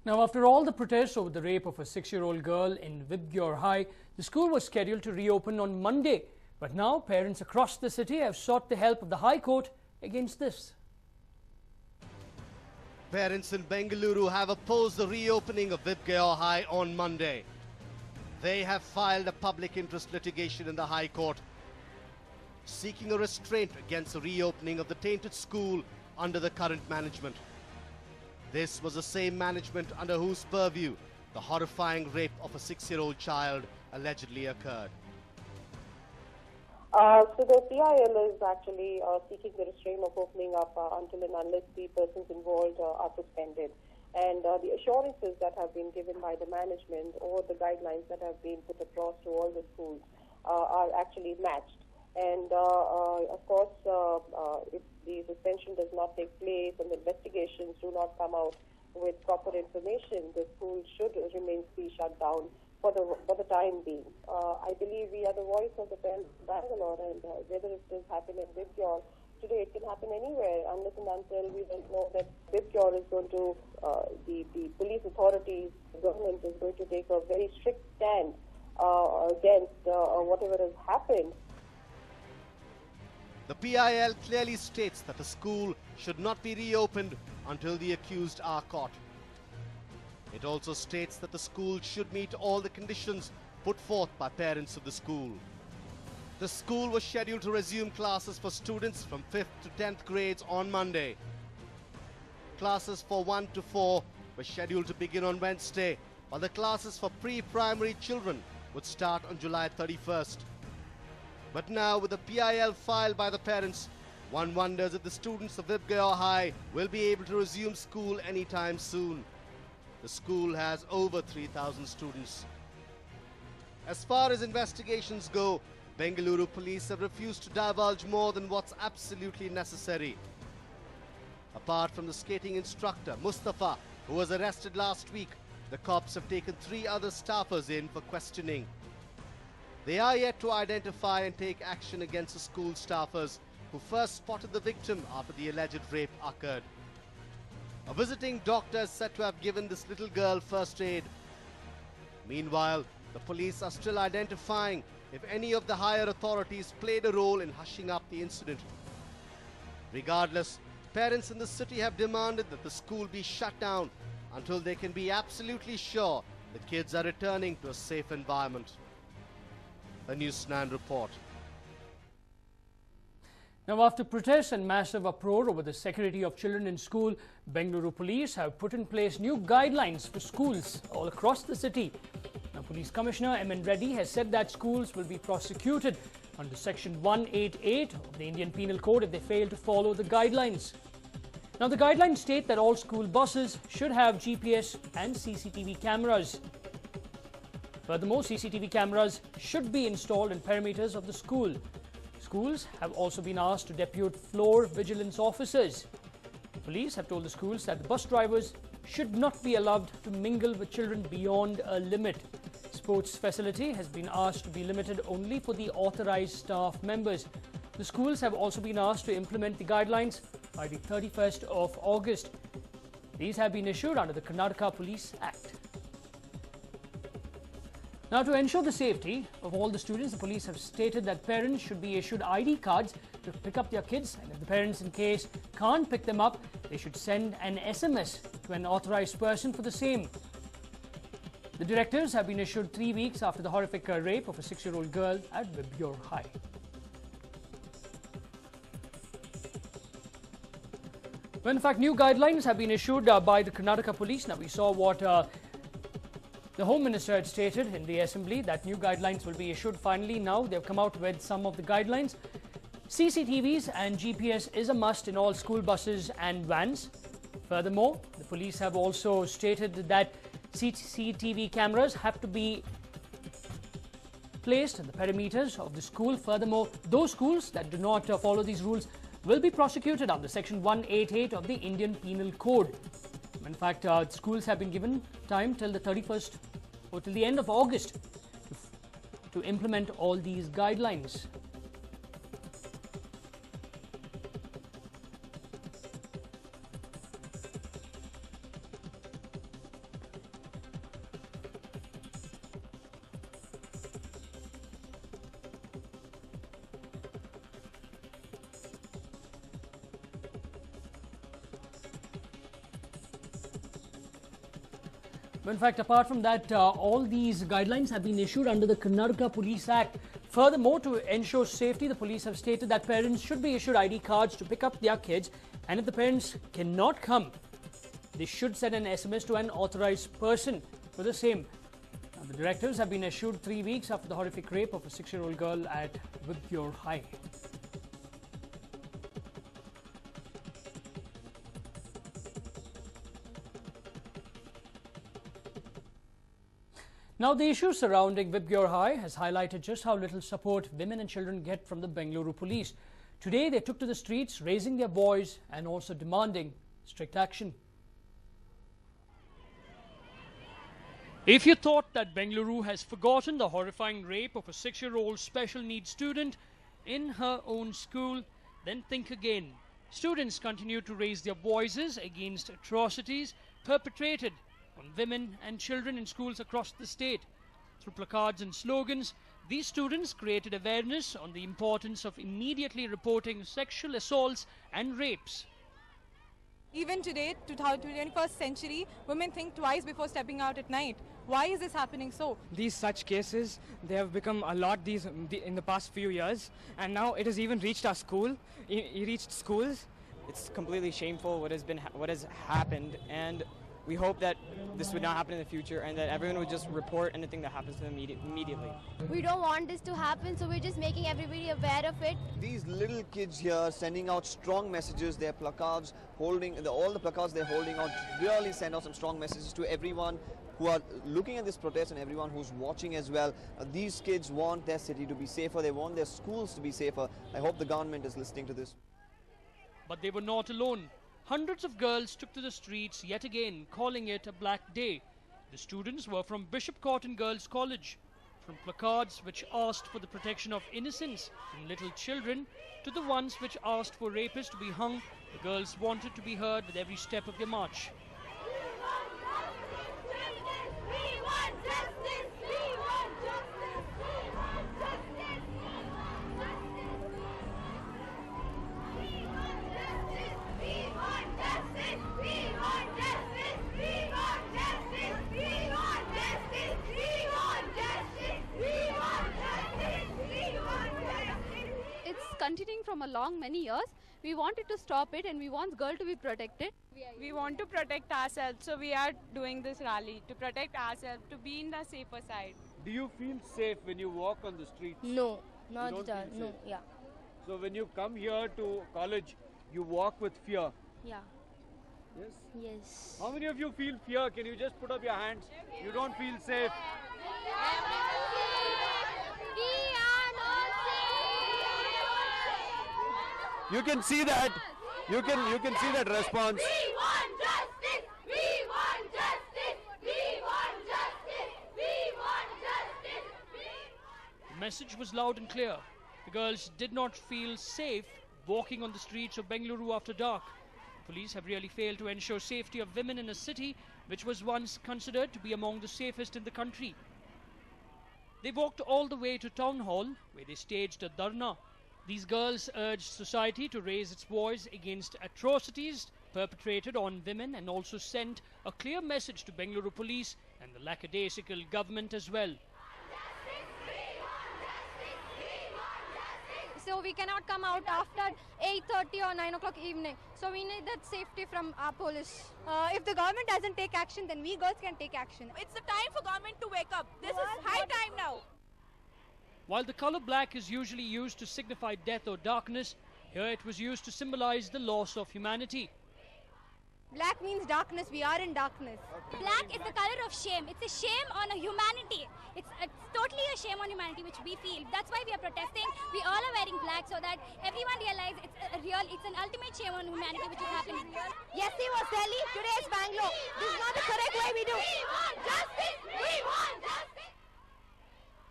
Now, after all the protests over the rape of a 6-year-old girl in Vibgyor High, the school was scheduled to reopen on Monday. But now, parents across the city have sought the help of the High Court against this. Parents in Bengaluru have opposed the reopening of Vibgyor High on Monday. They have filed a public interest litigation in the High Court, seeking a restraint against the reopening of the tainted school under the current management. This was the same management under whose purview the horrifying rape of a 6-year-old child allegedly occurred. So the PIL is actually seeking the restraint of opening up until and unless the persons involved are suspended. And the assurances that have been given by the management or the guidelines that have been put across to all the schools are actually matched. And of course, if the suspension does not take place and the investigations do not come out with proper information, the school should remain shut down for the time being. I believe we are the voice of the parents of Bangalore, and whether it is happening in Vibgyor today, it can happen anywhere unless and until we don't know that Vibgyor is going to, the police authorities, the government is going to take a very strict stand against whatever has happened. The PIL clearly states that the school should not be reopened until the accused are caught. It also states that the school should meet all the conditions put forth by parents of the school. The school was scheduled to resume classes for students from 5th to 10th grades on Monday. Classes for 1 to 4 were scheduled to begin on Wednesday, while the classes for pre-primary children would start on July 31st. But now, with the PIL filed by the parents, one wonders if the students of Vibgyor High will be able to resume school anytime soon. The school has over 3,000 students. As far as investigations go, Bengaluru police have refused to divulge more than what's absolutely necessary. Apart from the skating instructor, Mustafa, who was arrested last week, the cops have taken 3 other staffers in for questioning. They are yet to identify and take action against the school staffers who first spotted the victim after the alleged rape occurred. A visiting doctor is said to have given this little girl first aid. Meanwhile, the police are still identifying if any of the higher authorities played a role in hushing up the incident. Regardless, parents in the city have demanded that the school be shut down until they can be absolutely sure the kids are returning to a safe environment. A News9 report. Now, after protests and massive uproar over the security of children in school, Bengaluru police have put in place new guidelines for schools all across the city. Now, Police Commissioner M.N. Reddy has said that schools will be prosecuted under Section 188 of the Indian Penal Code if they fail to follow the guidelines. Now, the guidelines state that all school buses should have GPS and CCTV cameras. Furthermore, CCTV cameras should be installed in perimeters of the school. Schools have also been asked to depute floor vigilance officers. The police have told the schools that the bus drivers should not be allowed to mingle with children beyond a limit. Sports facility has been asked to be limited only for the authorized staff members. The schools have also been asked to implement the guidelines by the 31st of August. These have been issued under the Karnataka Police Act. Now, to ensure the safety of all the students, the police have stated that parents should be issued ID cards to pick up their kids, and if the parents in case can't pick them up, they should send an SMS to an authorized person for the same. The directives have been issued 3 weeks after the horrific rape of a 6-year-old girl at Vibgyor High. Well, in fact, new guidelines have been issued by the Karnataka police. Now, we saw what the Home Minister had stated in the Assembly that new guidelines will be issued. Finally, now they've come out with some of the guidelines. CCTVs and GPS is a must in all school buses and vans. Furthermore, the police have also stated that CCTV cameras have to be placed in the perimeters of the school. Furthermore, those schools that do not follow these rules will be prosecuted under Section 188 of the Indian Penal Code. In fact, schools have been given time till the 31st or till the end of August to implement all these guidelines. In fact, apart from that, all these guidelines have been issued under the Karnataka Police Act. Furthermore, to ensure safety, the police have stated that parents should be issued ID cards to pick up their kids, and if the parents cannot come, they should send an SMS to an authorized person for the same. Now, the directives have been issued 3 weeks after the horrific rape of a 6-year-old girl at Vibgyor High. Now, the issue surrounding Vibgyor High has highlighted just how little support women and children get from the Bengaluru police. Today, they took to the streets, raising their voice and also demanding strict action. If you thought that Bengaluru has forgotten the horrifying rape of a 6-year-old special needs student in her own school, then think again. Students continue to raise their voices against atrocities perpetrated on women and children in schools across the state. Through placards and slogans, these students created awareness on the importance of immediately reporting sexual assaults and rapes. Even today, 21st century, women think twice before stepping out at night. Why is this happening so? These such cases, they have become a lot in the past few years, and now it has even reached our school. It reached schools. It's completely shameful what has happened, and we hope that this would not happen in the future and that everyone would just report anything that happens to them immediately. We don't want this to happen, so we're just making everybody aware of it. These little kids here sending out strong messages, their placards, all the placards they're holding out really send out some strong messages to everyone who are looking at this protest and everyone who's watching as well. These kids want their city to be safer, they want their schools to be safer. I hope the government is listening to this. But they were not alone. Hundreds of girls took to the streets yet again, calling it a black day. The students were from Bishop Cotton Girls College. From placards which asked for the protection of innocence in little children to the ones which asked for rapists to be hung, the girls wanted to be heard with every step of their march. Continuing from many years, we wanted to stop it and we want girls to be protected. We want to protect ourselves, so we are doing this rally to protect ourselves, to be in the safer side. Do you feel safe when you walk on the streets? No, not at at all. No, yeah. So when you come here to college, you walk with fear? Yeah. Yes? Yes. How many of you feel fear? Can you just put up your hands? You don't feel safe? You can see that. You can see that response. We want justice. We want justice. We want justice. We want justice. The message was loud and clear. The girls did not feel safe walking on the streets of Bengaluru after dark. Police have really failed to ensure safety of women in a city which was once considered to be among the safest in the country. They walked all the way to Town Hall, where they staged a dharna. These girls urged society to raise its voice against atrocities perpetrated on women and also sent a clear message to Bengaluru police and the lackadaisical government as well. So we cannot come out after 8:30 or 9 o'clock evening. So we need that safety from our police. If the government doesn't take action, then we girls can take action. It's the time for government to wake up. This is high time now. While the color black is usually used to signify death or darkness, here it was used to symbolize the loss of humanity. Black means darkness. We are in darkness. Black is the color of shame. It's a shame on humanity. It's totally a shame on humanity, which we feel. That's why we are protesting. We all are wearing black so that everyone realizes it's an ultimate shame on humanity, which is happening. Yesterday was Delhi. Today is Bangalore. This is not the correct way we do. We want justice. We want justice.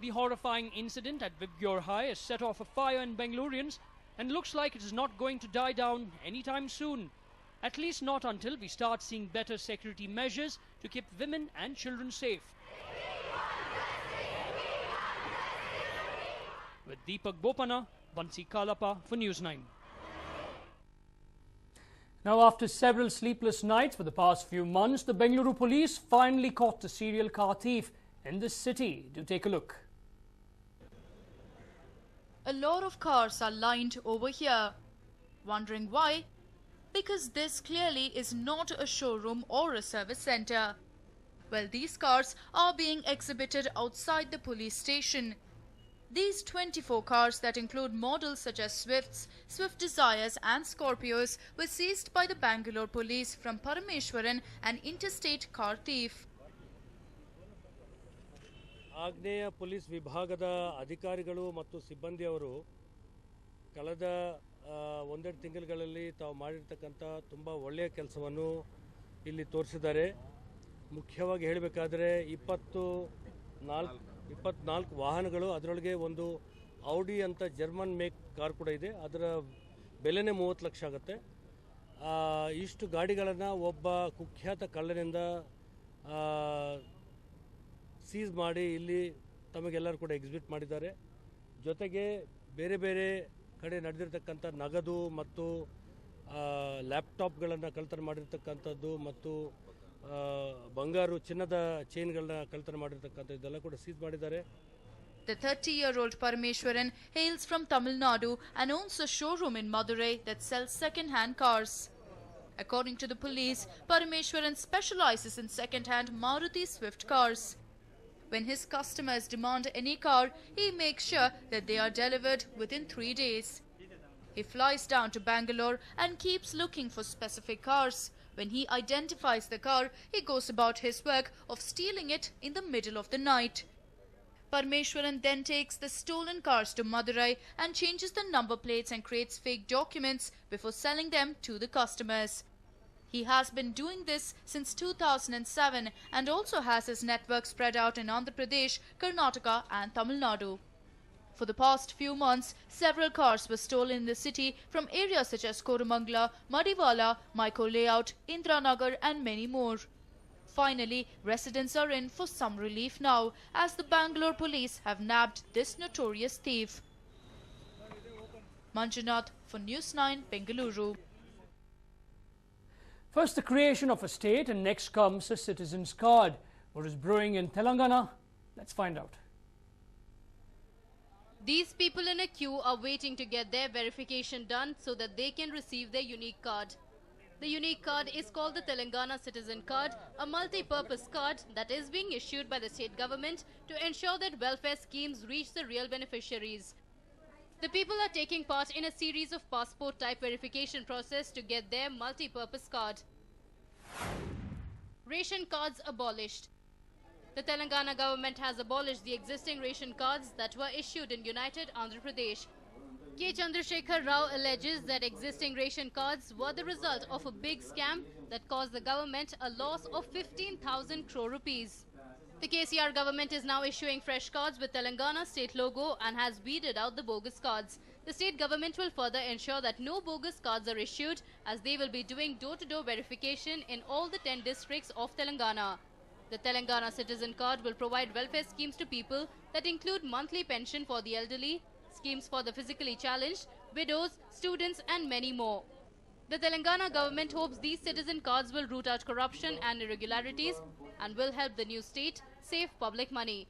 The horrifying incident at Vibgyor High has set off a fire in Bengalurians and looks like it is not going to die down anytime soon. At least not until we start seeing better security measures to keep women and children safe. With Deepak Bopana, Bansi Kalapa for News 9. Now, after several sleepless nights for the past few months, the Bengaluru police finally caught the serial car thief in the city. Do take a look. A lot of cars are lined over here. Wondering why? Because this clearly is not a showroom or a service center. Well, these cars are being exhibited outside the police station. These 24 cars that include models such as Swifts, Swift Desires and Scorpios were seized by the Bangalore police from Parameshwaran, an interstate car thief. ಆಗ್ನೇಯ police ವಿಭಾಗದ ಅಧಿಕಾರಿಗಳು ಮತ್ತು ಸಿಬ್ಬಂದಿಯವರು ಕಳೆದ ಒಂದೆರಡು ತಿಂಗಳುಗಳಲ್ಲಿ ತಾವು ಮಾಡಿರ್ತಕ್ಕಂಥ ತುಂಬ ಒಳ್ಳೆಯ ಕೆಲಸವನ್ನು ಇಲ್ಲಿ ತೋರಿಸಿದ್ದಾರೆ. ಮುಖ್ಯವಾಗಿ ಹೇಳಬೇಕಾದ್ರೆ 24 ವಾಹನಗಳು, ಅದರೊಳಗೆ ಒಂದು ಔಡಿ ಅಂತ ಜರ್ಮನ್ ಮೇಕ್ ಕಾರ್ ಕೂಡ ಇದೆ. ಅದರ ಬೆಲೆನೇ 30 ಲಕ್ಷ ಆಗುತ್ತೆ. ಇಷ್ಟು ಗಾಡಿಗಳನ್ನು ಒಬ್ಬ ಕುಖ್ಯಾತ ಕಳ್ಳನಿಂದ ಸೀಸ್ ಮಾಡಿ ಇಲ್ಲಿ ತಮಗೆಲ್ಲರೂ ಕೂಡ ಎಕ್ಸಿಬಿಟ್ ಮಾಡಿದ್ದಾರೆ. ಜೊತೆಗೆ ಬೇರೆ ಬೇರೆ ಕಡೆ ನಡೆದಿರ್ತಕ್ಕಂಥ ನಗದು ಮತ್ತು ಲ್ಯಾಪ್ಟಾಪ್ಗಳನ್ನು ಕಳ್ತನ ಮಾಡಿರ್ತಕ್ಕಂಥದ್ದು ಮತ್ತು ಬಂಗಾರು ಚಿನ್ನದ ಚೈನ್ಗಳನ್ನ ಕಳ್ತನ ಮಾಡಿರ್ತಕ್ಕಂಥದ್ದು ಇದೆಲ್ಲ ಕೂಡ ಸೀಸ್ ಮಾಡಿದ್ದಾರೆ. The 30-year-old Parameshwaran hails from Tamil Nadu and owns a showroom in Madurai that sells second-hand cars. According to the police, Parameshwaran specializes in second-hand Maruti Swift cars. When his customers demand any car, he makes sure that they are delivered within 3 days. He flies down to Bangalore and keeps looking for specific cars. When he identifies the car, he goes about his work of stealing it in the middle of the night. Parameshwaran then takes the stolen cars to Madurai and changes the number plates and creates fake documents before selling them to the customers. He has been doing this since 2007 and also has his network spread out in Andhra Pradesh, Karnataka and Tamil Nadu. For the past few months, several cars were stolen in the city from areas such as Koromangala, Madiwala, Maiko Layout, Indranagar and many more. Finally, residents are in for some relief now, as the Bangalore police have nabbed this notorious thief. Manjunath for News9, Bengaluru. First, the creation of a state, and next comes a citizen's card. What is brewing in Telangana? Let's find out. These people in a queue are waiting to get their verification done so that they can receive their unique card. The unique card is called the Telangana Citizen Card, a multi-purpose card that is being issued by the state government to ensure that welfare schemes reach the real beneficiaries. The people are taking part in a series of passport-type verification process to get their multi-purpose card. Ration cards abolished. The Telangana government has abolished the existing ration cards that were issued in United Andhra Pradesh. K. Chandrasekhar Rao alleges that existing ration cards were the result of a big scam that caused the government a loss of 15,000 crore rupees. The KCR government is now issuing fresh cards with Telangana state logo and has weeded out the bogus cards. The state government will further ensure that no bogus cards are issued, as they will be doing door-to-door verification in all the 10 districts of Telangana. The Telangana Citizen Card will provide welfare schemes to people that include monthly pension for the elderly, schemes for the physically challenged, widows, students and many more. The Telangana government hopes these citizen cards will root out corruption and irregularities and will help the new state save public money.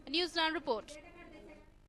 A News9 report.